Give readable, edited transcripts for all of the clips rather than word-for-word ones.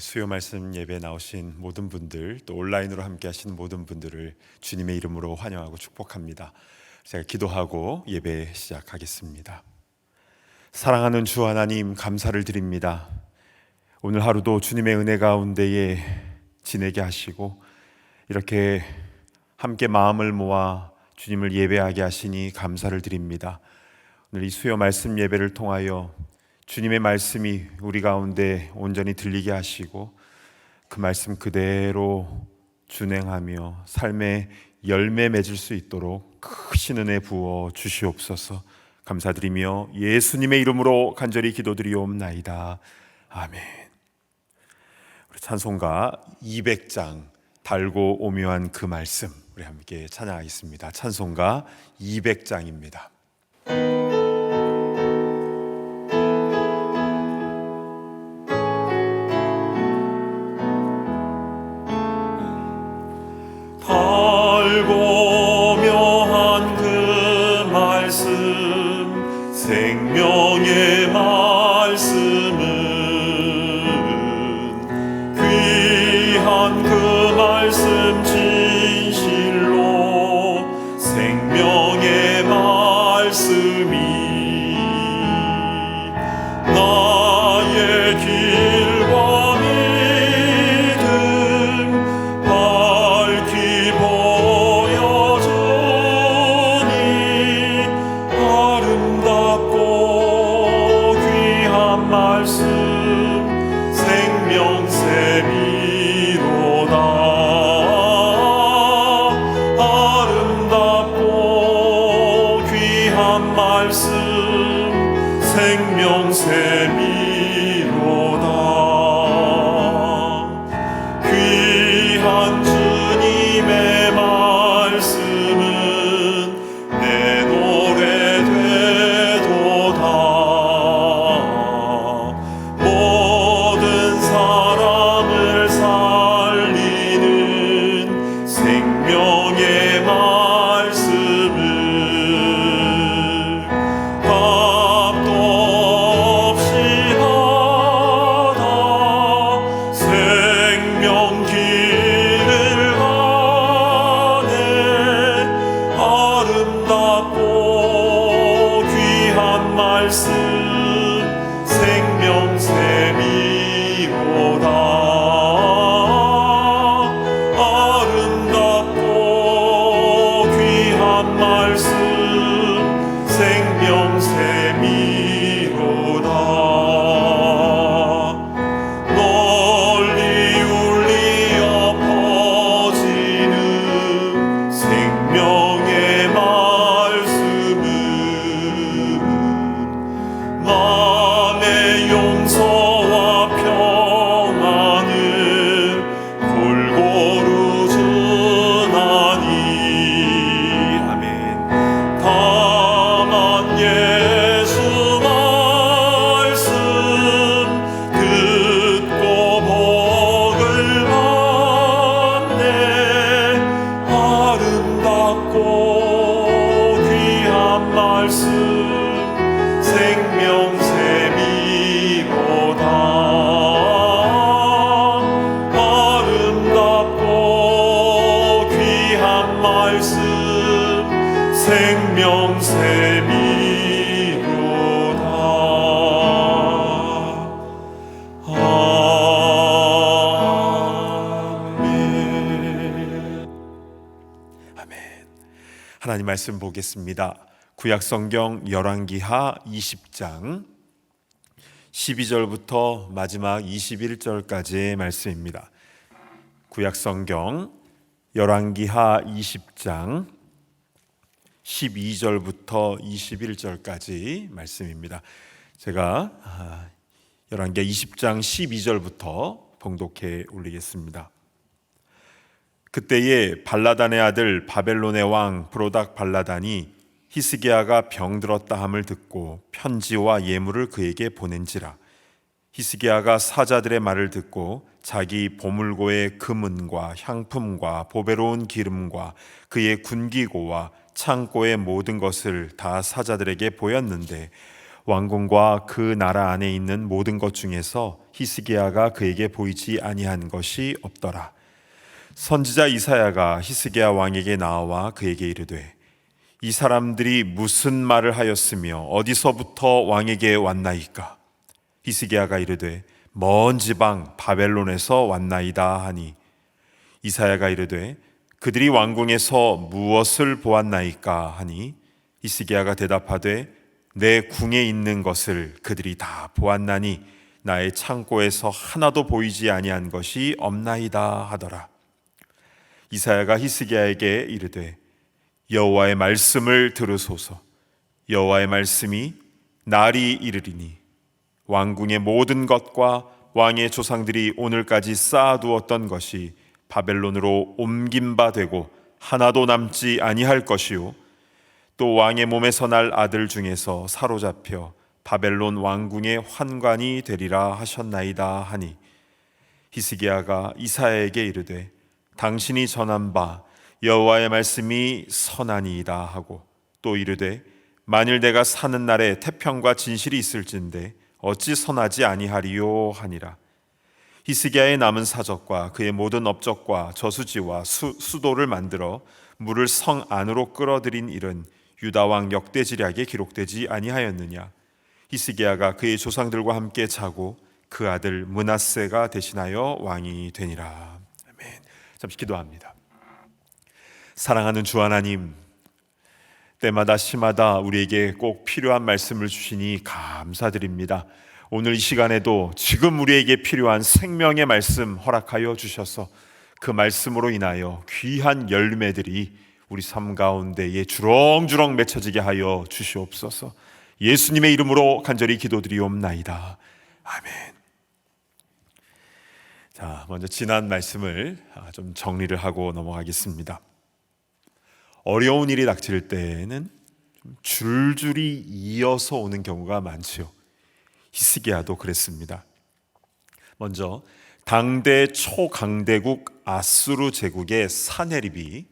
수요 말씀 예배 나오신 모든 분들, 또 온라인으로 함께 하시는 모든 분들을 주님의 이름으로 환영하고 축복합니다. 제가 기도하고 예배 시작하겠습니다. 사랑하는 주 하나님, 감사를 드립니다. 오늘 하루도 주님의 은혜 가운데에 지내게 하시고 이렇게 함께 마음을 모아 주님을 예배하게 하시니 감사를 드립니다. 오늘 이 수요 말씀 예배를 통하여 주님의 말씀이 우리 가운데 온전히 들리게 하시고 그 말씀 그대로 준행하며 삶의 열매 맺을 수 있도록 크신 은혜 부어 주시옵소서. 감사드리며 예수님의 이름으로 간절히 기도드리옵나이다. 아멘. 우리 찬송가 200장 달고 오묘한 그 말씀, 우리 함께 찬양하겠습니다. 찬송가 200장입니다. 생명의 말씀은 귀한 그 말씀 진실로 생명의 말씀이 나의 길과 믿음 밝히 보여주니 아름답고 귀한 말씀 생명샘이로다. 아름답고 귀한 말씀 생명샘이로다. 귀한 주님의 말씀은 내 노래 되도다. 모든 사람을 살리는 생명의 말씀을 답도 없이 받아 생명 길을 가네. 아름답고 귀한 말씀 생명샘이로다. 아름답고 귀한 말씀 생명샘이로다. 널리 울리어 퍼지는 생명의 말씀은 마음의 용서와 평안을 골고루 주나니. 아멘. 다만 예수 말씀 듣고 복을 받네. 아름답고 귀한 말씀 생명샘이로다. 아름답고 귀한 말씀 생명샘이로다. 아멘. 아멘. 하나님 말씀 보겠습니다. 구약성경 열왕기하 20장 12절부터 마지막 21절까지의 말씀입니다. 구약성경 열왕기하 20장 12절부터 21절까지 말씀입니다. 제가 열왕기하 20장 12절부터 봉독해 올리겠습니다. 그때에 발라단의 아들 바벨론의 왕 브로닥 발라단이 히스기야가 병들었다 함을 듣고 편지와 예물을 그에게 보낸지라. 히스기야가 사자들의 말을 듣고 자기 보물고의 금은과 향품과 보배로운 기름과 그의 군기고와 창고의 모든 것을 다 사자들에게 보였는데 왕궁과 그 나라 안에 있는 모든 것 중에서 히스기야가 그에게 보이지 아니한 것이 없더라. 선지자 이사야가 히스기야 왕에게 나와 그에게 이르되 이 사람들이 무슨 말을 하였으며 어디서부터 왕에게 왔나이까? 히스기야가 이르되 먼 지방 바벨론에서 왔나이다 하니 이사야가 이르되 그들이 왕궁에서 무엇을 보았나이까 하니 히스기야가 대답하되 내 궁에 있는 것을 그들이 다 보았나니 나의 창고에서 하나도 보이지 아니한 것이 없나이다 하더라. 이사야가 히스기야에게 이르되 여호와의 말씀을 들으소서. 여호와의 말씀이 날이 이르리니 왕궁의 모든 것과 왕의 조상들이 오늘까지 쌓아두었던 것이 바벨론으로 옮긴 바 되고 하나도 남지 아니할 것이요 또 왕의 몸에서 날 아들 중에서 사로잡혀 바벨론 왕궁의 환관이 되리라 하셨나이다 하니 히스기야가 이사야에게 이르되 당신이 전한 바 여호와의 말씀이 선하니이다 하고 또 이르되 만일 내가 사는 날에 태평과 진실이 있을진데 어찌 선하지 아니하리요 하니라. 히스기야의 남은 사적과 그의 모든 업적과 저수지와 수도를 만들어 물을 성 안으로 끌어들인 일은 유다 왕 역대지략에 기록되지 아니하였느냐. 히스기야가 그의 조상들과 함께 자고 그 아들 므낫세가 대신하여 왕이 되니라. 아멘. 잠시 기도합니다. 사랑하는 주 하나님, 때마다 시마다 우리에게 꼭 필요한 말씀을 주시니 감사드립니다. 오늘 이 시간에도 지금 우리에게 필요한 생명의 말씀 허락하여 주셔서 그 말씀으로 인하여 귀한 열매들이 우리 삶 가운데에 주렁주렁 맺혀지게 하여 주시옵소서. 예수님의 이름으로 간절히 기도드리옵나이다. 아멘. 자, 먼저 지난 말씀을 좀 정리를 하고 넘어가겠습니다. 어려운 일이 닥칠 때에는 좀 줄줄이 이어서 오는 경우가 많지요. 히스기야도 그랬습니다. 먼저 당대 초강대국 아수르 제국의 사네립이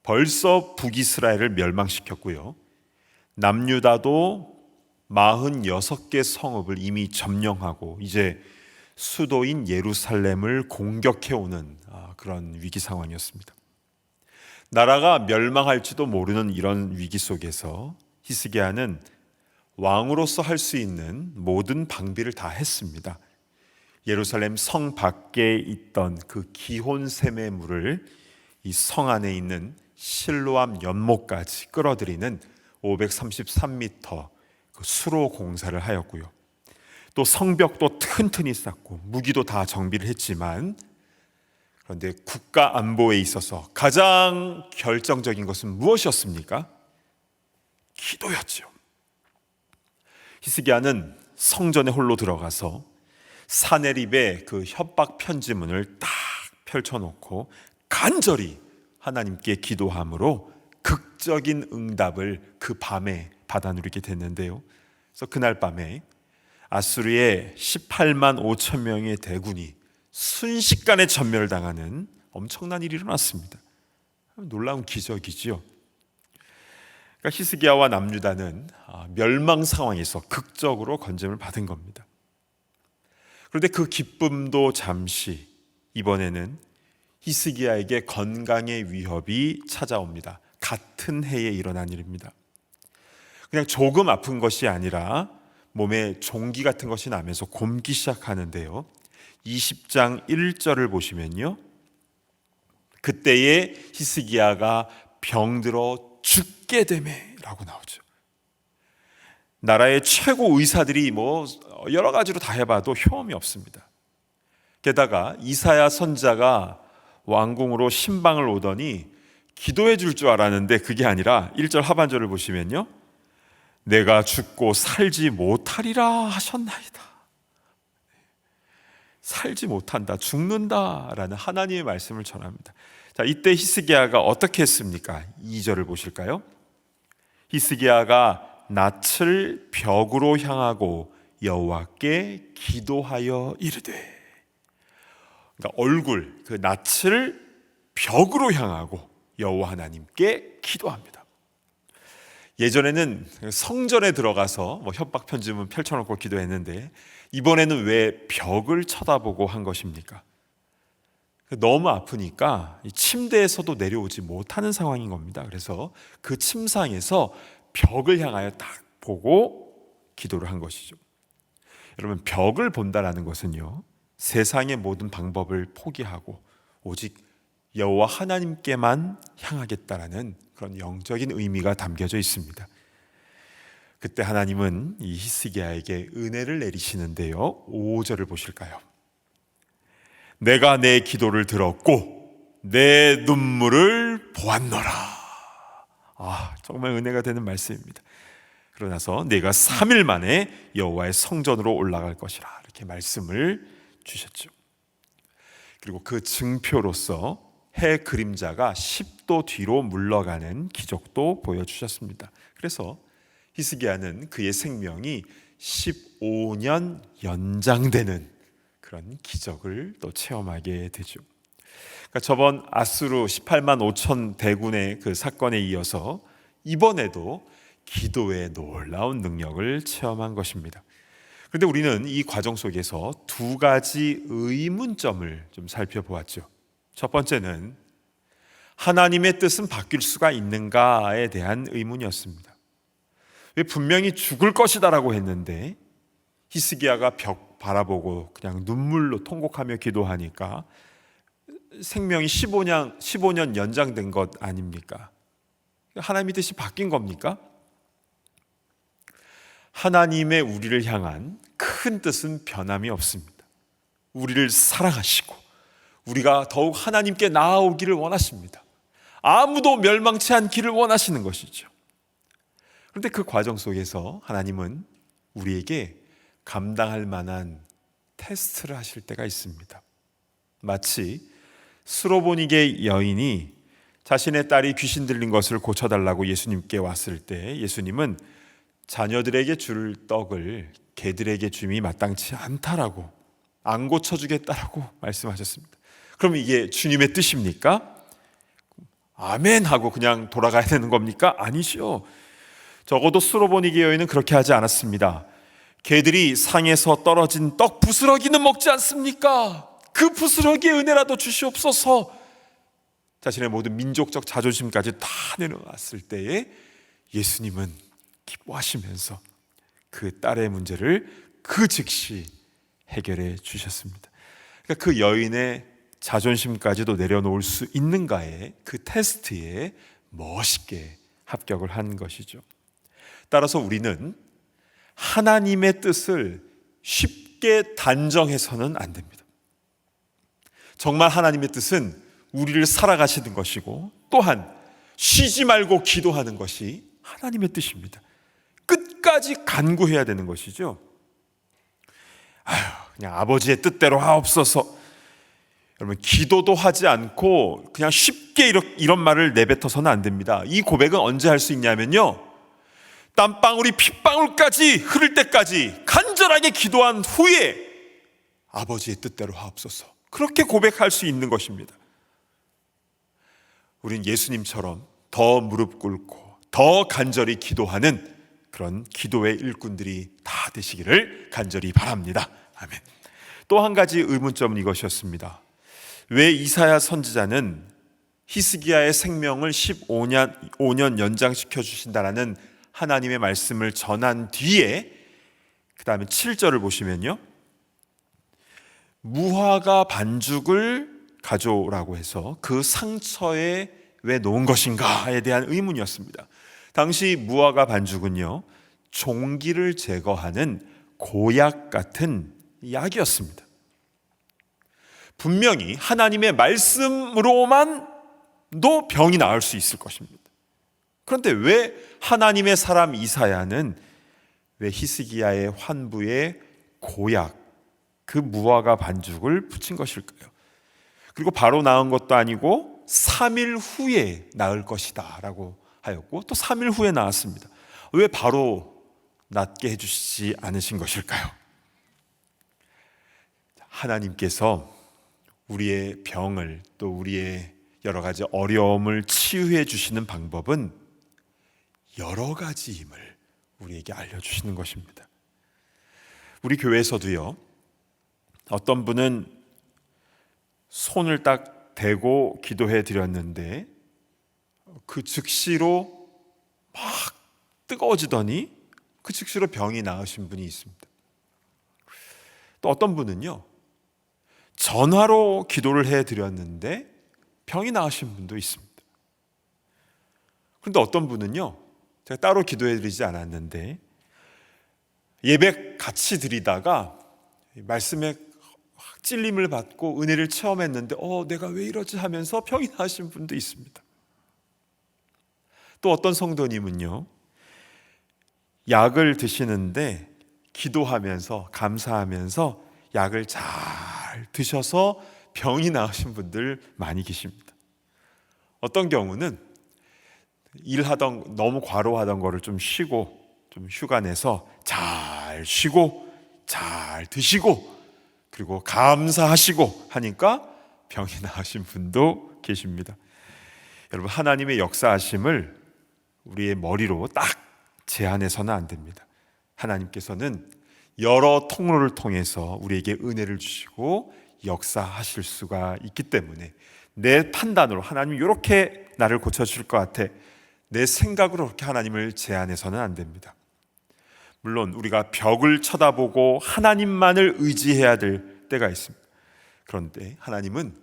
벌써 북이스라엘을 멸망시켰고요. 남유다도 46개 성읍을 이미 점령하고 이제 수도인 예루살렘을 공격해오는 그런 위기 상황이었습니다. 나라가 멸망할지도 모르는 이런 위기 속에서 히스기야는 왕으로서 할 수 있는 모든 방비를 다 했습니다. 예루살렘 성 밖에 있던 그 기혼샘의 물을 이 성 안에 있는 실로암 연못까지 끌어들이는 533m 그 수로 공사를 하였고요. 또 성벽도 튼튼히 쌓고 무기도 다 정비를 했지만 그런데 국가 안보에 있어서 가장 결정적인 것은 무엇이었습니까? 기도였죠. 히스기야는 성전에 홀로 들어가서 사네립의 그 협박 편지문을 딱 펼쳐놓고 간절히 하나님께 기도함으로 극적인 응답을 그 밤에 받아 누리게 됐는데요. 그래서 그날 밤에 아수르의 18만 5천 명의 대군이 순식간에 전멸당하는 엄청난 일이 일어났습니다. 놀라운 기적이지요. 그러니까 히스기야와 남유다는 멸망 상황에서 극적으로 건짐을 받은 겁니다. 그런데 그 기쁨도 잠시, 이번에는 히스기야에게 건강의 위협이 찾아옵니다. 같은 해에 일어난 일입니다. 그냥 조금 아픈 것이 아니라 몸에 종기 같은 것이 나면서 곪기 시작하는데요. 20장 1절을 보시면요, 그때에 히스기야가 병들어 죽게 되매 라고 나오죠. 나라의 최고 의사들이 여러 가지로 다 해봐도 효험이 없습니다. 게다가 이사야 선지자가 왕궁으로 신방을 오더니 기도해 줄 줄 알았는데 그게 아니라 1절 하반절을 보시면요, 내가 죽고 살지 못하리라 하셨나이다. 살지 못한다, 죽는다라는 하나님의 말씀을 전합니다. 자, 이때 히스기야가 어떻게 했습니까? 2절을 보실까요? 히스기야가 낯을 벽으로 향하고 여호와께 기도하여 이르되, 그러니까 얼굴, 그 낯을 벽으로 향하고 여호와 하나님께 기도합니다. 예전에는 성전에 들어가서 협박 편지문 펼쳐놓고 기도했는데 이번에는 왜 벽을 쳐다보고 한 것입니까? 너무 아프니까 침대에서도 내려오지 못하는 상황인 겁니다. 그래서 그 침상에서 벽을 향하여 딱 보고 기도를 한 것이죠. 여러분, 벽을 본다라는 것은요, 세상의 모든 방법을 포기하고 오직 여호와 하나님께만 향하겠다라는 그런 영적인 의미가 담겨져 있습니다. 그때 하나님은 이 히스기야에게 은혜를 내리시는데요, 5절을 보실까요? 내가 내 기도를 들었고 내 눈물을 보았노라. 정말 은혜가 되는 말씀입니다. 그러나서 내가 3일 만에 여호와의 성전으로 올라갈 것이라, 이렇게 말씀을 주셨죠. 그리고 그 증표로서 해 그림자가 10도 뒤로 물러가는 기적도 보여주셨습니다. 그래서 히스기야는 그의 생명이 15년 연장되는 그런 기적을 또 체험하게 되죠. 그러니까 저번 아수르 18만 5천 대군의 그 사건에 이어서 이번에도 기도의 놀라운 능력을 체험한 것입니다. 그런데 우리는 이 과정 속에서 두 가지 의문점을 좀 살펴보았죠. 첫 번째는 하나님의 뜻은 바뀔 수가 있는가에 대한 의문이었습니다. 왜 분명히 죽을 것이다라고 했는데 히스기야가 벽 바라보고 그냥 눈물로 통곡하며 기도하니까 생명이 15년 연장된 것 아닙니까? 하나님의 뜻이 바뀐 겁니까? 하나님의 우리를 향한 큰 뜻은 변함이 없습니다. 우리를 사랑하시고 우리가 더욱 하나님께 나아오기를 원하십니다. 아무도 멸망치 않기를 원하시는 것이죠. 그런데 그 과정 속에서 하나님은 우리에게 감당할 만한 테스트를 하실 때가 있습니다. 마치 수로보니게 여인이 자신의 딸이 귀신 들린 것을 고쳐달라고 예수님께 왔을 때 예수님은 자녀들에게 줄 떡을 개들에게 줌이 마땅치 않다라고, 안 고쳐주겠다라고 말씀하셨습니다. 그럼 이게 주님의 뜻입니까? 아멘 하고 그냥 돌아가야 되는 겁니까? 아니죠. 적어도 수로보니게 여인은 그렇게 하지 않았습니다. 개들이 상에서 떨어진 떡 부스러기는 먹지 않습니까? 그 부스러기의 은혜라도 주시옵소서. 자신의 모든 민족적 자존심까지 다 내려놨을 때에 예수님은 기뻐하시면서 그 딸의 문제를 그 즉시 해결해 주셨습니다. 그러니까 그 여인의 자존심까지도 내려놓을 수 있는가에, 그 테스트에 멋있게 합격을 한 것이죠. 따라서 우리는 하나님의 뜻을 쉽게 단정해서는 안 됩니다. 정말 하나님의 뜻은 우리를 살아가시는 것이고 또한 쉬지 말고 기도하는 것이 하나님의 뜻입니다. 끝까지 간구해야 되는 것이죠. 그냥 아버지의 뜻대로 하옵소서. 여러분, 기도도 하지 않고 그냥 쉽게 이런 말을 내뱉어서는 안 됩니다. 이 고백은 언제 할 수 있냐면요, 땀방울이 핏방울까지 흐를 때까지 간절하게 기도한 후에 아버지의 뜻대로 하옵소서, 그렇게 고백할 수 있는 것입니다. 우린 예수님처럼 더 무릎 꿇고 더 간절히 기도하는 그런 기도의 일꾼들이 다 되시기를 간절히 바랍니다. 아멘. 또 한 가지 의문점은 이것이었습니다. 왜 이사야 선지자는 히스기야의 생명을 15년 연장시켜 주신다라는 하나님의 말씀을 전한 뒤에 그 다음에 7절을 보시면요, 무화과 반죽을 가져오라고 해서 그 상처에 왜 놓은 것인가에 대한 의문이었습니다. 당시 무화과 반죽은요, 종기를 제거하는 고약 같은 약이었습니다. 분명히 하나님의 말씀으로만도 병이 나을 수 있을 것입니다. 그런데 왜 하나님의 사람 이사야는 왜 히스기야의 환부에 고약, 그 무화과 반죽을 붙인 것일까요? 그리고 바로 나은 것도 아니고 3일 후에 나을 것이다 라고 하였고 또 3일 후에 나았습니다. 왜 바로 낫게 해주시지 않으신 것일까요? 하나님께서 우리의 병을, 또 우리의 여러 가지 어려움을 치유해 주시는 방법은 여러 가지임을 우리에게 알려주시는 것입니다. 우리 교회에서도요, 어떤 분은 손을 딱 대고 기도해 드렸는데 그 즉시로 막 뜨거워지더니 그 즉시로 병이 나으신 분이 있습니다. 또 어떤 분은요, 전화로 기도를 해 드렸는데 병이 나으신 분도 있습니다. 그런데 어떤 분은요, 제가 따로 기도해 드리지 않았는데 예배 같이 드리다가 말씀에 확 찔림을 받고 은혜를 체험했는데 내가 왜 이러지 하면서 병이 나으신 분도 있습니다. 또 어떤 성도님은요, 약을 드시는데 기도하면서 감사하면서 약을 잘 드셔서 병이 나으신 분들 많이 계십니다. 어떤 경우는 너무 과로하던 거를 좀 쉬고 좀 휴가 내서 잘 쉬고 잘 드시고 그리고 감사하시고 하니까 병이 나으신 분도 계십니다. 여러분, 하나님의 역사하심을 우리의 머리로 딱 제한해서는 안 됩니다. 하나님께서는 여러 통로를 통해서 우리에게 은혜를 주시고 역사하실 수가 있기 때문에 내 판단으로 하나님 이렇게 나를 고쳐줄 것 같아, 내 생각으로 그렇게 하나님을 제한해서는 안 됩니다. 물론 우리가 벽을 쳐다보고 하나님만을 의지해야 될 때가 있습니다. 그런데 하나님은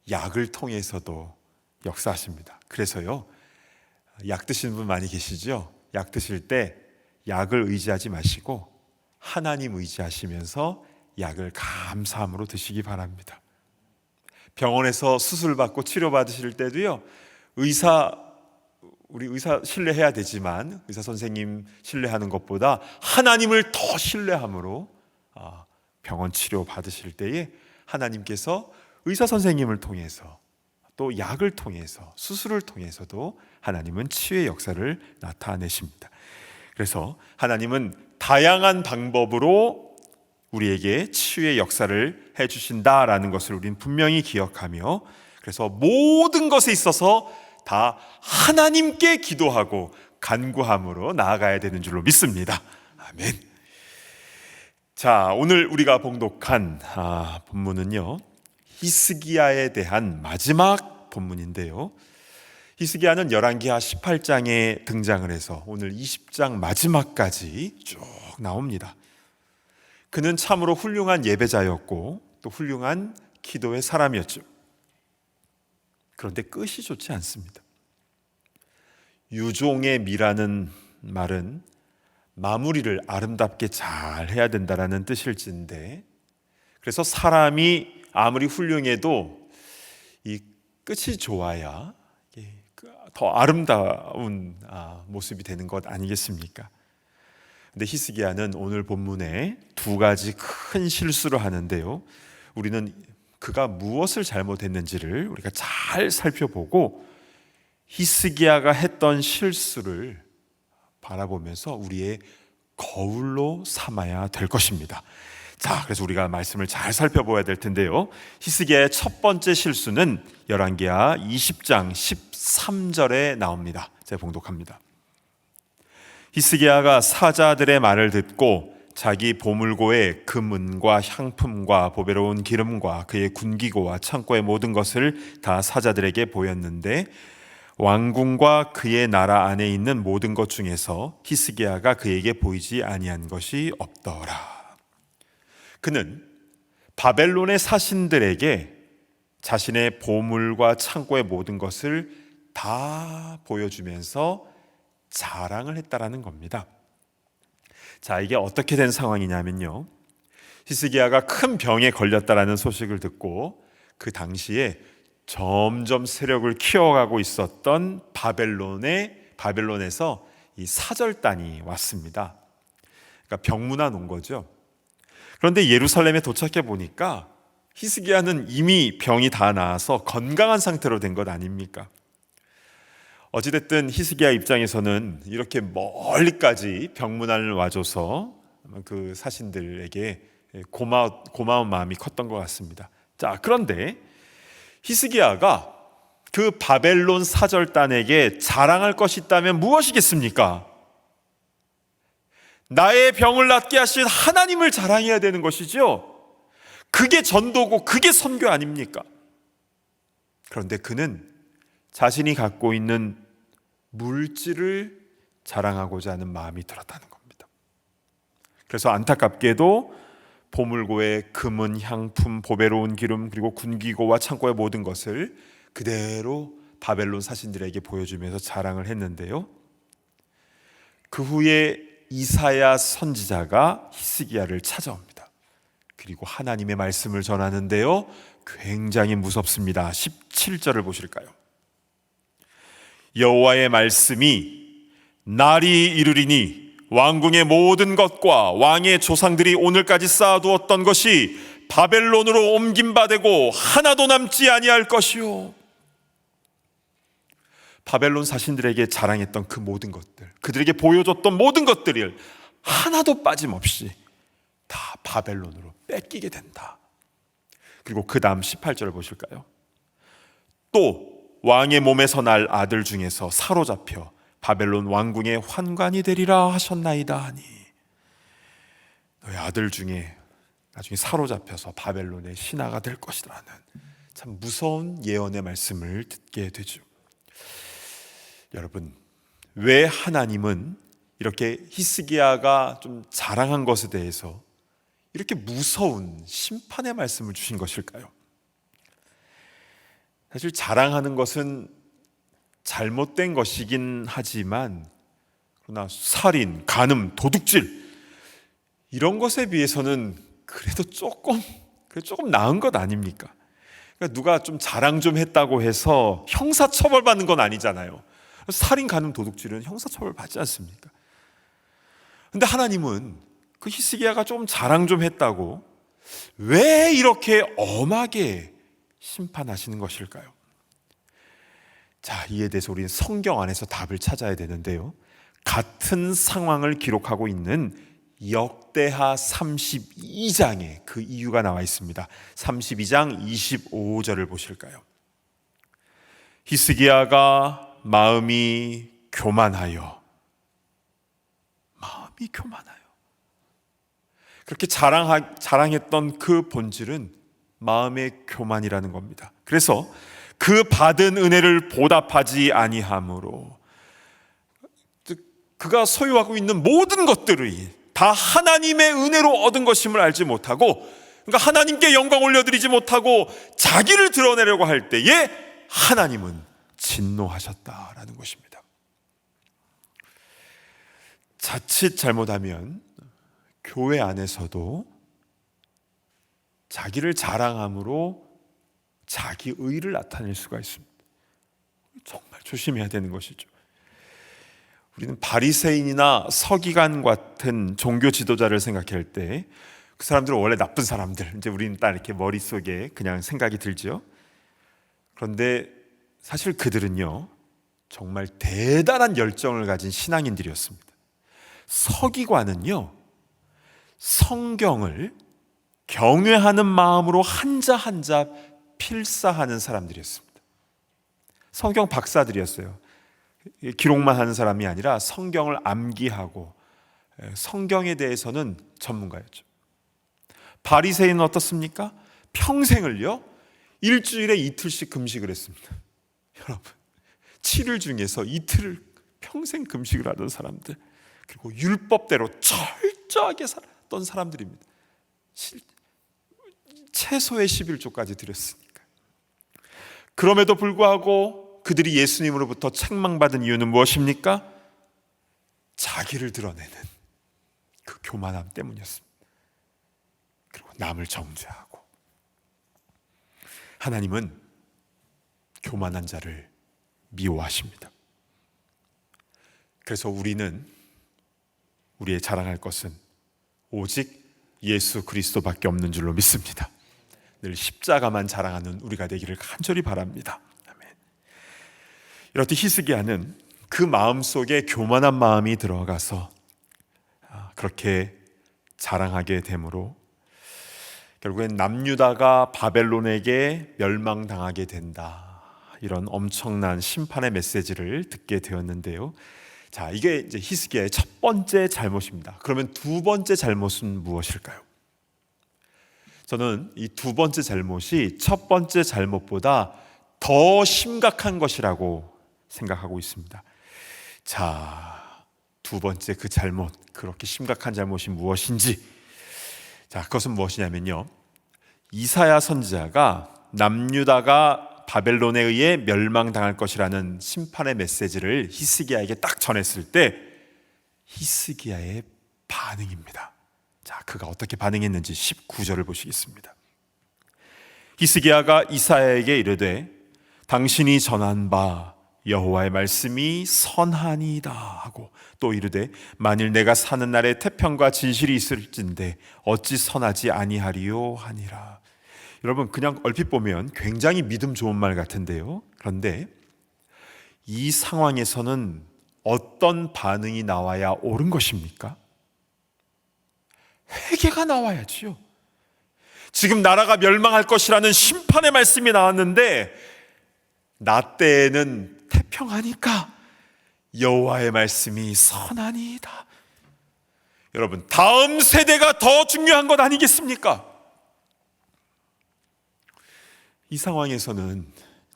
약을 통해서도 역사하십니다. 그래서요, 약 드시는 분 많이 계시죠? 약 드실 때 약을 의지하지 마시고 하나님 의지하시면서 약을 감사함으로 드시기 바랍니다. 병원에서 수술받고 치료받으실 때도요, 우리 의사 신뢰해야 되지만 의사 선생님 신뢰하는 것보다 하나님을 더 신뢰함으로 병원 치료 받으실 때에 하나님께서 의사 선생님을 통해서 또 약을 통해서 수술을 통해서도 하나님은 치유의 역사를 나타내십니다. 그래서 하나님은 다양한 방법으로 우리에게 치유의 역사를 해주신다라는 것을 우리는 분명히 기억하며, 그래서 모든 것에 있어서 다 하나님께 기도하고 간구함으로 나아가야 되는 줄로 믿습니다. 아멘. 자, 오늘 우리가 봉독한 본문은요, 히스기야에 대한 마지막 본문인데요, 히스기야는 열왕기하 18장에 등장을 해서 오늘 20장 마지막까지 쭉 나옵니다. 그는 참으로 훌륭한 예배자였고 또 훌륭한 기도의 사람이었죠. 그런데 끝이 좋지 않습니다. 유종의 미라는 말은 마무리를 아름답게 잘 해야 된다는 뜻일진데, 그래서 사람이 아무리 훌륭해도 이 끝이 좋아야 더 아름다운 모습이 되는 것 아니겠습니까? 근데 히스기야는 오늘 본문에 두 가지 큰 실수를 하는데요, 우리는 그가 무엇을 잘못했는지를 우리가 잘 살펴보고 히스기야가 했던 실수를 바라보면서 우리의 거울로 삼아야 될 것입니다. 자, 그래서 우리가 말씀을 잘 살펴봐야 될 텐데요, 히스기야의 첫 번째 실수는 열왕기하 20장 13절에 나옵니다. 제가 봉독합니다. 히스기야가 사자들의 말을 듣고 자기 보물고에 금은과 향품과 보배로운 기름과 그의 군기고와 창고의 모든 것을 다 사자들에게 보였는데 왕궁과 그의 나라 안에 있는 모든 것 중에서 히스기야가 그에게 보이지 아니한 것이 없더라. 그는 바벨론의 사신들에게 자신의 보물과 창고의 모든 것을 다 보여주면서 자랑을 했다라는 겁니다. 자, 이게 어떻게 된 상황이냐면요, 히스기야가 큰 병에 걸렸다라는 소식을 듣고 그 당시에 점점 세력을 키워가고 있었던 바벨론에서 이 사절단이 왔습니다. 그러니까 병문안 온 거죠. 그런데 예루살렘에 도착해 보니까 히스기야는 이미 병이 다 나아서 건강한 상태로 된 것 아닙니까? 어찌됐든 히스기야 입장에서는 이렇게 멀리까지 병문안을 와줘서 그 사신들에게 고마운 마음이 컸던 것 같습니다. 자, 그런데 히스기야가 그 바벨론 사절단에게 자랑할 것이 있다면 무엇이겠습니까? 나의 병을 낫게 하신 하나님을 자랑해야 되는 것이죠. 그게 전도고 그게 선교 아닙니까? 그런데 그는 자신이 갖고 있는 물질을 자랑하고자 하는 마음이 들었다는 겁니다. 그래서 안타깝게도 보물고의 금은, 향품, 보배로운 기름, 그리고 군기고와 창고의 모든 것을 그대로 바벨론 사신들에게 보여주면서 자랑을 했는데요. 그 후에 이사야 선지자가 히스기야를 찾아옵니다. 그리고 하나님의 말씀을 전하는데요, 굉장히 무섭습니다. 17절을 보실까요? 여호와의 말씀이 날이 이르리니 왕궁의 모든 것과 왕의 조상들이 오늘까지 쌓아두었던 것이 바벨론으로 옮김바되고 하나도 남지 아니할 것이요. 바벨론 사신들에게 자랑했던 그 모든 것들, 그들에게 보여줬던 모든 것들을 하나도 빠짐없이 다 바벨론으로 뺏기게 된다. 그리고 그 다음 18절을 보실까요? 또 왕의 몸에서 날 아들 중에서 사로잡혀 바벨론 왕궁의 환관이 되리라 하셨나이다 하니, 너의 아들 중에 나중에 사로잡혀서 바벨론의 신하가 될 것이라는 참 무서운 예언의 말씀을 듣게 되죠. 여러분, 왜 하나님은 이렇게 히스기야가 좀 자랑한 것에 대해서 이렇게 무서운 심판의 말씀을 주신 것일까요? 사실 자랑하는 것은 잘못된 것이긴 하지만, 그러나 살인, 간음, 도둑질 이런 것에 비해서는 그래도 조금 나은 것 아닙니까? 그러니까 누가 좀 자랑 좀 했다고 해서 형사처벌 받는 건 아니잖아요. 살인, 간음, 도둑질은 형사처벌 받지 않습니까? 근데 하나님은 그 히스기야가 좀 자랑 좀 했다고 왜 이렇게 엄하게 심판하시는 것일까요? 자, 이에 대해서 우리는 성경 안에서 답을 찾아야 되는데요, 같은 상황을 기록하고 있는 역대하 32장에 그 이유가 나와 있습니다. 32장 25절을 보실까요? 히스기야가 마음이 교만하여, 그렇게 자랑했던 그 본질은 마음의 교만이라는 겁니다. 그래서 그 받은 은혜를 보답하지 아니함으로, 그가 소유하고 있는 모든 것들이 다 하나님의 은혜로 얻은 것임을 알지 못하고, 그러니까 하나님께 영광 올려드리지 못하고 자기를 드러내려고 할 때에 하나님은 진노하셨다라는 것입니다. 자칫 잘못하면 교회 안에서도 자기를 자랑함으로 자기 의를 나타낼 수가 있습니다. 정말 조심해야 되는 것이죠. 우리는 바리새인이나 서기관 같은 종교 지도자를 생각할 때 그 사람들은 원래 나쁜 사람들, 이제 우리는 딱 이렇게 머릿속에 그냥 생각이 들죠. 그런데 사실 그들은요, 정말 대단한 열정을 가진 신앙인들이었습니다. 서기관은요, 성경을 경외하는 마음으로 한자 한자 필사하는 사람들이었습니다. 성경 박사들이었어요. 기록만 하는 사람이 아니라 성경을 암기하고 성경에 대해서는 전문가였죠. 바리새인은 어떻습니까? 평생을요, 일주일에 이틀씩 금식을 했습니다. 여러분, 7일 중에서 이틀을 평생 금식을 하던 사람들, 그리고 율법대로 철저하게 살았던 사람들입니다. 최소의 11조까지 드렸으니까. 그럼에도 불구하고 그들이 예수님으로부터 책망받은 이유는 무엇입니까? 자기를 드러내는 그 교만함 때문이었습니다. 그리고 남을 정죄하고. 하나님은 교만한 자를 미워하십니다. 그래서 우리는 우리의 자랑할 것은 오직 예수 그리스도밖에 없는 줄로 믿습니다. 늘 십자가만 자랑하는 우리가 되기를 간절히 바랍니다. 아멘. 이렇듯 히스기야는 그 마음속에 교만한 마음이 들어가서 그렇게 자랑하게 되므로 결국엔 남유다가 바벨론에게 멸망당하게 된다, 이런 엄청난 심판의 메시지를 듣게 되었는데요. 자, 이게 이제 히스기야의 첫 번째 잘못입니다. 그러면 두 번째 잘못은 무엇일까요? 저는 이 두 번째 잘못이 첫 번째 잘못보다 더 심각한 것이라고 생각하고 있습니다. 자, 두 번째 그 잘못, 그렇게 심각한 잘못이 무엇인지, 자, 그것은 무엇이냐면요, 이사야 선지자가 남유다가 바벨론에 의해 멸망당할 것이라는 심판의 메시지를 히스기야에게 딱 전했을 때 히스기야의 반응입니다. 자, 그가 어떻게 반응했는지 19절을 보시겠습니다. 히스기야가 이사야에게 이르되 당신이 전한 바 여호와의 말씀이 선하니이다 하고, 또 이르되 만일 내가 사는 날에 태평과 진실이 있을진데 어찌 선하지 아니하리요 하니라. 여러분, 그냥 얼핏 보면 굉장히 믿음 좋은 말 같은데요, 그런데 이 상황에서는 어떤 반응이 나와야 옳은 것입니까? 회개가 나와야지요. 지금 나라가 멸망할 것이라는 심판의 말씀이 나왔는데 나 때에는 태평하니까 여호와의 말씀이 선하니이다. 여러분, 다음 세대가 더 중요한 것 아니겠습니까? 이 상황에서는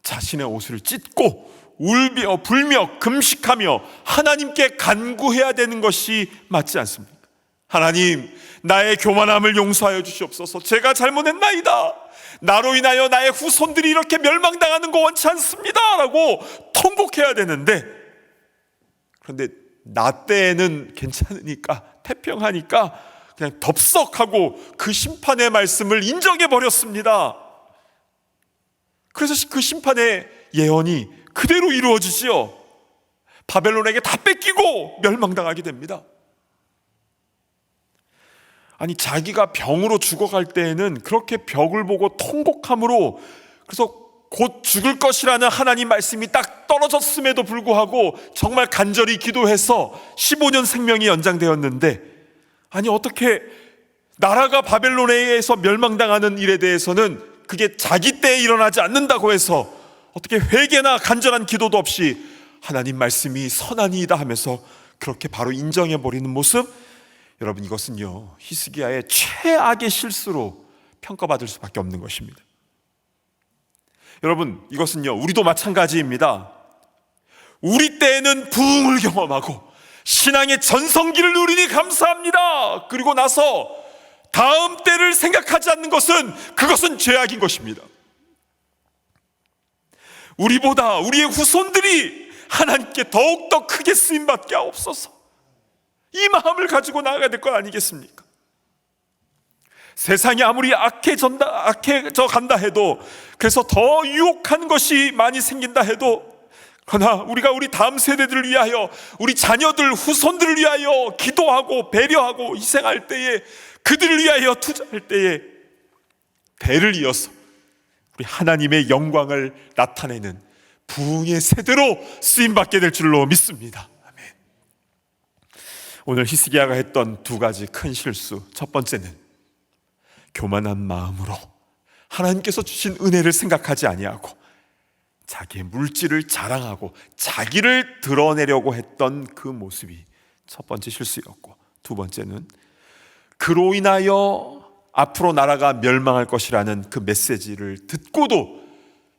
자신의 옷을 찢고 울며 불며 금식하며 하나님께 간구해야 되는 것이 맞지 않습니까? 하나님, 나의 교만함을 용서하여 주시옵소서. 제가 잘못했나이다. 나로 인하여 나의 후손들이 이렇게 멸망당하는 거 원치 않습니다 라고 통곡해야 되는데, 그런데 나 때에는 괜찮으니까, 태평하니까 그냥 덥석하고 그 심판의 말씀을 인정해 버렸습니다. 그래서 그 심판의 예언이 그대로 이루어지지요. 바벨론에게 다 뺏기고 멸망당하게 됩니다. 아니, 자기가 병으로 죽어갈 때에는 그렇게 벽을 보고 통곡함으로, 그래서 곧 죽을 것이라는 하나님 말씀이 딱 떨어졌음에도 불구하고 정말 간절히 기도해서 15년 생명이 연장되었는데, 아니 어떻게 나라가 바벨론에 의해서 멸망당하는 일에 대해서는 그게 자기 때에 일어나지 않는다고 해서 어떻게 회개나 간절한 기도도 없이 하나님 말씀이 선하니이다 하면서 그렇게 바로 인정해버리는 모습, 여러분, 이것은요 히스기야의 최악의 실수로 평가받을 수밖에 없는 것입니다. 여러분, 이것은요 우리도 마찬가지입니다. 우리 때에는 부흥을 경험하고 신앙의 전성기를 누리니 감사합니다. 그리고 나서 다음 때를 생각하지 않는 것은, 그것은 죄악인 것입니다. 우리보다 우리의 후손들이 하나님께 더욱더 크게 쓰임받게 하옵소서, 이 마음을 가지고 나아가야 될 것 아니겠습니까? 세상이 아무리 악해져 간다 해도, 그래서 더 유혹한 것이 많이 생긴다 해도, 그러나 우리가 우리 다음 세대들을 위하여, 우리 자녀들, 후손들을 위하여 기도하고 배려하고 희생할 때에, 그들을 위하여 투자할 때에 대를 이어서 우리 하나님의 영광을 나타내는 부흥의 세대로 쓰임받게 될 줄로 믿습니다. 아멘. 오늘 히스기야가 했던 두 가지 큰 실수, 첫 번째는 교만한 마음으로 하나님께서 주신 은혜를 생각하지 아니하고 자기의 물질을 자랑하고 자기를 드러내려고 했던 그 모습이 첫 번째 실수였고, 두 번째는 그로 인하여 앞으로 나라가 멸망할 것이라는 그 메시지를 듣고도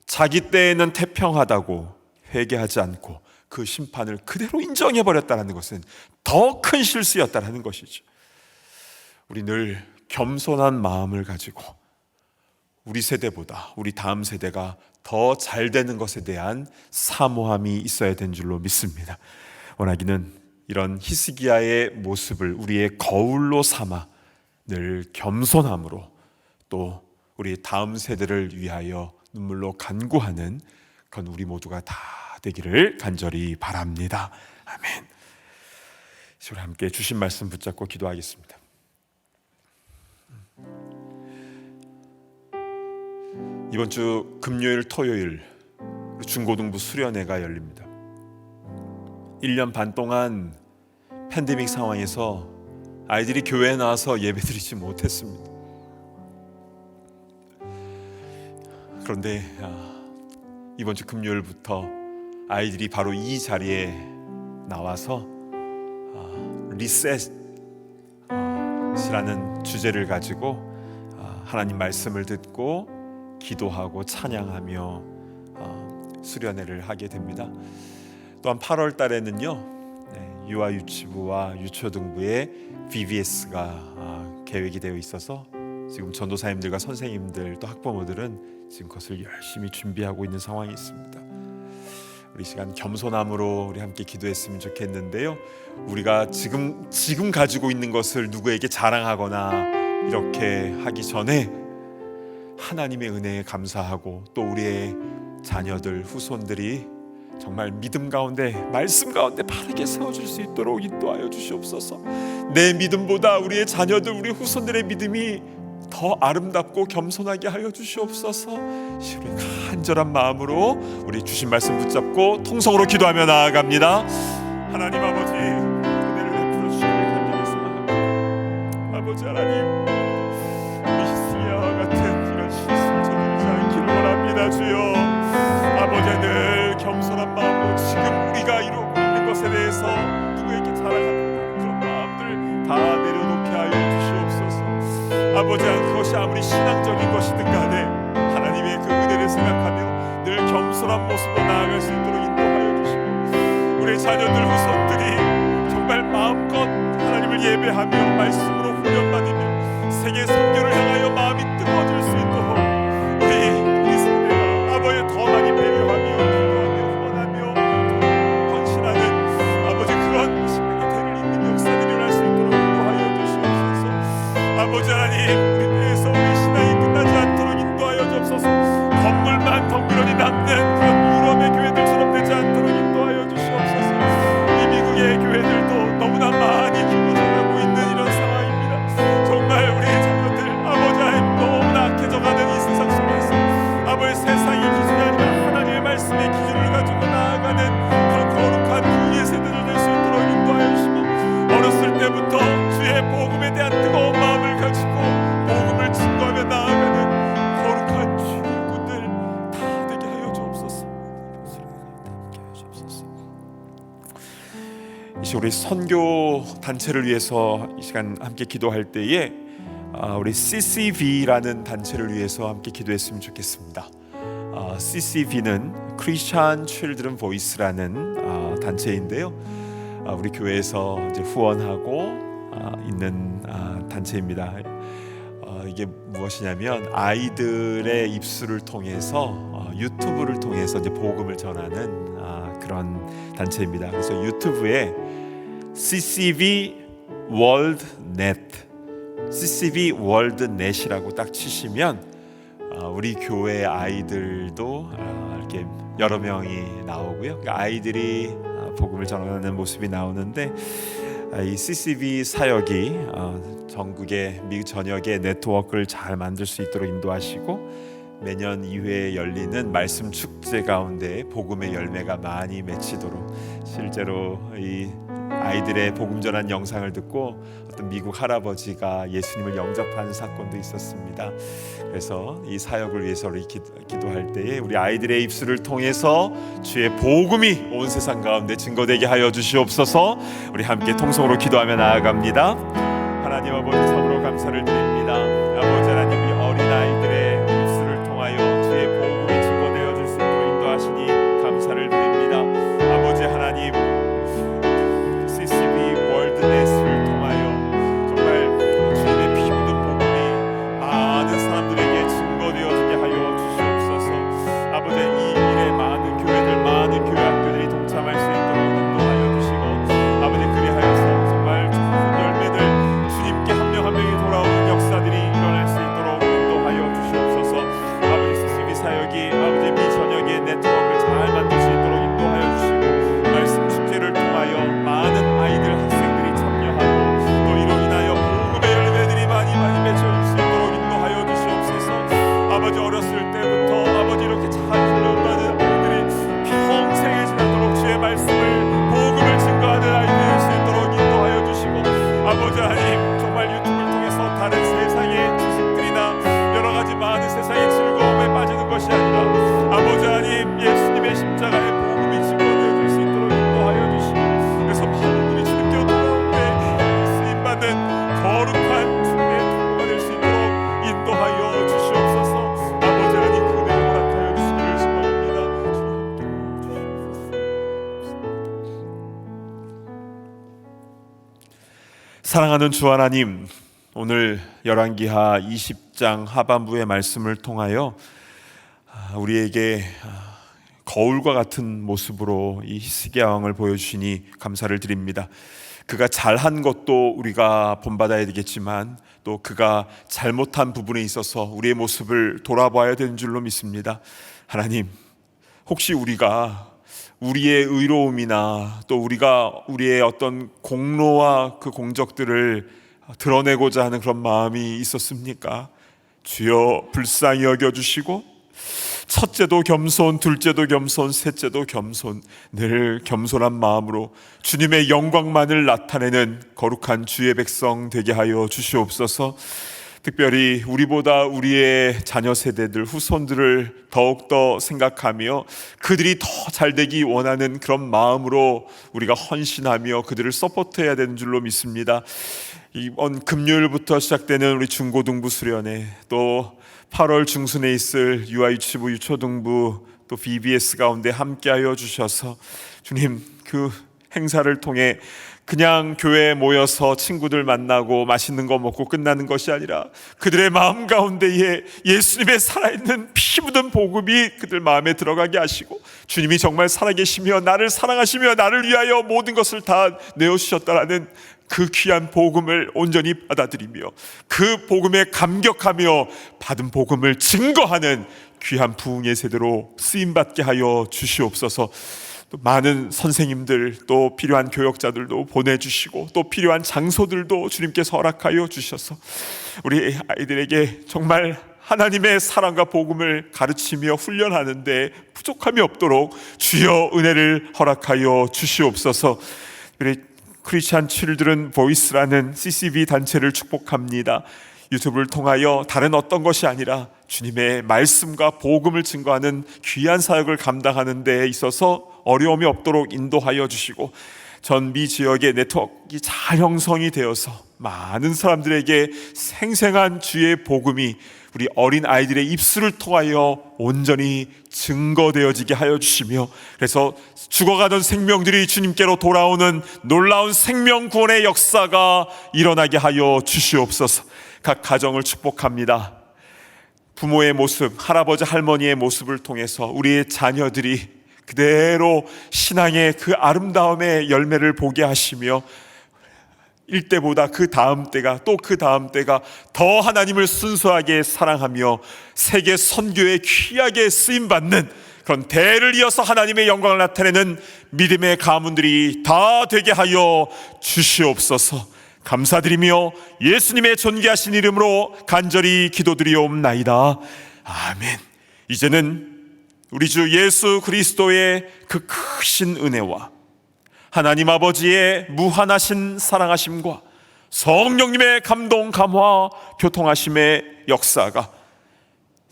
자기 때에는 태평하다고 회개하지 않고 그 심판을 그대로 인정해버렸다는 것은 더 큰 실수였다는 것이죠. 우리 늘 겸손한 마음을 가지고 우리 세대보다 우리 다음 세대가 더 잘 되는 것에 대한 사모함이 있어야 되는 줄로 믿습니다. 원하기는 이런 히스기야의 모습을 우리의 거울로 삼아 늘 겸손함으로, 또 우리 다음 세대를 위하여 눈물로 간구하는 그런 우리 모두가 다 되기를 간절히 바랍니다. 아멘. 우리 함께 주신 말씀 붙잡고 기도하겠습니다. 이번 주 금요일, 토요일 중고등부 수련회가 열립니다. 1년 반 동안 팬데믹 상황에서 아이들이 교회에 나와서 예배드리지 못했습니다. 그런데 이번 주 금요일부터 아이들이 바로 이 자리에 나와서 리셋이라는 주제를 가지고 하나님 말씀을 듣고 기도하고 찬양하며 수련회를 하게 됩니다. 또한 8월 달에는요, 유아유치부와 유초등부의 VBS가 계획이 되어 있어서 지금 전도사님들과 선생님들 또 학부모들은 지금 그것을 열심히 준비하고 있는 상황이 있습니다. 우리 시간 겸손함으로 우리 함께 기도했으면 좋겠는데요, 우리가 지금 가지고 있는 것을 누구에게 자랑하거나 이렇게 하기 전에 하나님의 은혜에 감사하고 또 우리의 자녀들, 후손들이 정말 믿음 가운데, 말씀 가운데 바르게 세워줄 수 있도록 인도하여 주시옵소서. 내 믿음보다 우리의 자녀들, 우리 후손들의 믿음이 더 아름답고 겸손하게 하여 주시옵소서. 우리 간절한 마음으로 우리 주신 말씀 붙잡고 통성으로 기도하며 나아갑니다. 하나님 아버지, 은혜를 베풀어 주시길 간절히 소망합니다. 아버지 하나님, 우리 히스기야와 같은 이런 실수를 저지르지 않기를 원합니다. 주여, 아버지 늘 겸손한 마음으로 지금 우리가 이루고 있는 것에 대해서 누구에게 자랑하는 그런 마음들 다 내려놓게 하여 주시옵소서. 아버지, 그것이 아무리 신앙적인 것이든 간에 하나님의 그 은혜를 생각하며 늘 겸손한 모습으로 나아갈 수 있도록 인도하여 주시고, 우리 자녀들, 후손들이 정말 마음껏 하나님을 예배하며 말씀으로 훈련받으며 세계 선교를 향하여 마음이 뜨거워질 수 있도록 우리 세대가 아버지 더 많이 배려하며 기도하며 후원하며 헌신하는 아버지 그런 신명의 대를 잇는 역사들이 일어날 수 있도록 인도하여 주시옵소서. 아버지 하나님, 우리 때에서 우리 신앙이 끝나지 않도록 인도하여 주옵소서. 건물만 덩그러니 남는 그런 유럽의 교회들처럼 되지 않도록 인도하여 주시옵소서. 이 미국의 교회들도 너무나 많이 기울어져가고 있는 이런 상황입니다. 정말 우리 자녀들, 아버지 하나님, 너무나 악해져가는 이 세상 속에서 아버지 세상의 기준이 아니라 하나님의 말씀의 기준을 가지고 나아가는 그런 거룩한 부의 세대를 될 수 있도록 인도하여 주시고, 어렸을 때부터 주의 복음에 대한 뜨거운 마음을 가지고 복음을 증거하며 나아가는 거룩한 주의 일꾼들 다 되게 하여 주옵소서. 이 시간 우리 선교 단체를 위해서 이 시간 함께 기도할 때에 우리 CCV라는 단체를 위해서 함께 기도했으면 좋겠습니다. CCV는 Christian Children Voice라는 단체인데요, 우리 교회에서 이제 후원하고 있는 단체입니다. 이게 무엇이냐면 아이들의 입술을 통해서 유튜브를 통해서 이제 복음을 전하는 그런 단체입니다. 그래서 유튜브에 CCV World Net, CCV World Net이라고 딱 치시면 우리 교회 아이들도 이렇게 여러 명이 나오고요. 그러니까 아이들이 복음을 전하는 모습이 나오는데, 이 CCV 사역이 전국의 미국 전역의 네트워크를 잘 만들 수 있도록 인도하시고, 매년 2회 열리는 말씀 축제 가운데 복음의 열매가 많이 맺히도록, 실제로 이 아이들의 복음 전한 영상을 듣고 어떤 미국 할아버지가 예수님을 영접하는 사건도 있었습니다. 그래서 이 사역을 위해서 우리 기도할 때에 우리 아이들의 입술을 통해서 주의 복음이 온 세상 가운데 증거되게 하여 주시옵소서. 우리 함께 통성으로 기도하며 나아갑니다. 하나님 아버지, 참으로 감사를 드립니다. 아버지 하나님, 이 어린 아이들의 입술을 통하여 주의 복음이 증거되어 줄 수 있도록 인도하시니 감사를 드립니다. 아버지 하나님, CCV 월드넷을 통하여 정말 주님의 피 묻은 복음이 많은 사람들에게 증거되어지게 하여 주시옵소서. 아버지, 이 일에 많은 교회들, 많은 교회 학교들이 동참할 수 있도록 인도하여 주시고, 아버지 그리하여서 정말 좋은 열매들, 주님께 한 명 한 명이 돌아오는 역사들이 일어날 수 있도록 인도하여 주시옵소서. 사랑하는 주 하나님, 오늘 열왕기하 20장 하반부의 말씀을 통하여 우리에게 거울과 같은 모습으로 이 히스기야 왕을 보여주시니 감사를 드립니다. 그가 잘한 것도 우리가 본받아야 되겠지만 또 그가 잘못한 부분에 있어서 우리의 모습을 돌아봐야 되는 줄로 믿습니다. 하나님, 혹시 우리가 우리의 의로움이나 또 우리의 어떤 공로와 그 공적들을 드러내고자 하는 그런 마음이 있었습니까? 주여 불쌍히 여겨주시고 첫째도 겸손, 둘째도 겸손, 셋째도 겸손, 늘 겸손한 마음으로 주님의 영광만을 나타내는 거룩한 주의 백성 되게 하여 주시옵소서. 특별히 우리보다 우리의 자녀 세대들, 후손들을 더욱더 생각하며 그들이 더 잘되기 원하는 그런 마음으로 우리가 헌신하며 그들을 서포트해야 되는 줄로 믿습니다. 이번 금요일부터 시작되는 우리 중고등부 수련회, 또 8월 중순에 있을 유아유치부, 유초등부, 또 BBS 가운데 함께하여 주셔서 주님, 그 행사를 통해 그냥 교회에 모여서 친구들 만나고 맛있는 거 먹고 끝나는 것이 아니라 그들의 마음 가운데에 예수님의 살아있는 피 묻은 복음이 그들 마음에 들어가게 하시고, 주님이 정말 살아계시며 나를 사랑하시며 나를 위하여 모든 것을 다 내어주셨다라는 그 귀한 복음을 온전히 받아들이며 그 복음에 감격하며 받은 복음을 증거하는 귀한 부흥의 세대로 쓰임받게 하여 주시옵소서. 또 많은 선생님들, 또 필요한 교역자들도 보내주시고 또 필요한 장소들도 주님께서 허락하여 주셔서 우리 아이들에게 정말 하나님의 사랑과 복음을 가르치며 훈련하는데 부족함이 없도록 주여 은혜를 허락하여 주시옵소서. 우리 크리스찬 칠드런 보이스라는 CCB 단체를 축복합니다. 유튜브를 통하여 다른 어떤 것이 아니라 주님의 말씀과 복음을 증거하는 귀한 사역을 감당하는 데 있어서 어려움이 없도록 인도하여 주시고, 전 미 지역의 네트워크가 잘 형성이 되어서 많은 사람들에게 생생한 주의 복음이 우리 어린 아이들의 입술을 통하여 온전히 증거되어지게 하여 주시며, 그래서 죽어가던 생명들이 주님께로 돌아오는 놀라운 생명 구원의 역사가 일어나게 하여 주시옵소서. 각 가정을 축복합니다. 부모의 모습, 할아버지 할머니의 모습을 통해서 우리의 자녀들이 그대로 신앙의 그 아름다움의 열매를 보게 하시며, 일때보다 그 다음 때가 또 그 다음 때가 더 하나님을 순수하게 사랑하며 세계 선교에 귀하게 쓰임받는 그런 대를 이어서 하나님의 영광을 나타내는 믿음의 가문들이 다 되게 하여 주시옵소서. 감사드리며 예수님의 존귀하신 이름으로 간절히 기도드리옵나이다. 아멘. 이제는 우리 주 예수 그리스도의 그 크신 은혜와 하나님 아버지의 무한하신 사랑하심과 성령님의 감동 감화 교통하심의 역사가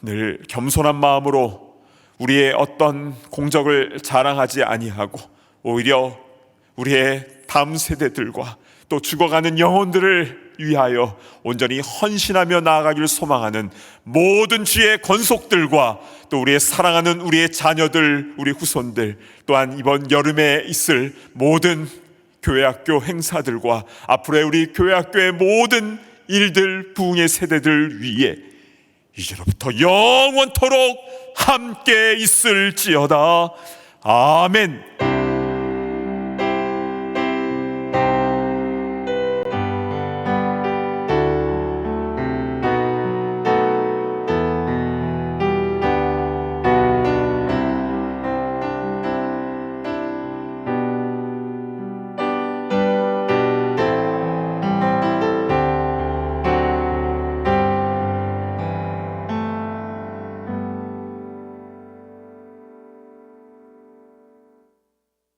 늘 겸손한 마음으로 우리의 어떤 공적을 자랑하지 아니하고 오히려 우리의 다음 세대들과 또 죽어가는 영혼들을 위하여 온전히 헌신하며 나아가기를 소망하는 모든 주의 권속들과 또 우리의 사랑하는 우리의 자녀들, 우리 후손들, 또한 이번 여름에 있을 모든 교회학교 행사들과 앞으로의 우리 교회학교의 모든 일들, 부흥의 세대들 위에 이제로부터 영원토록 함께 있을지어다. 아멘.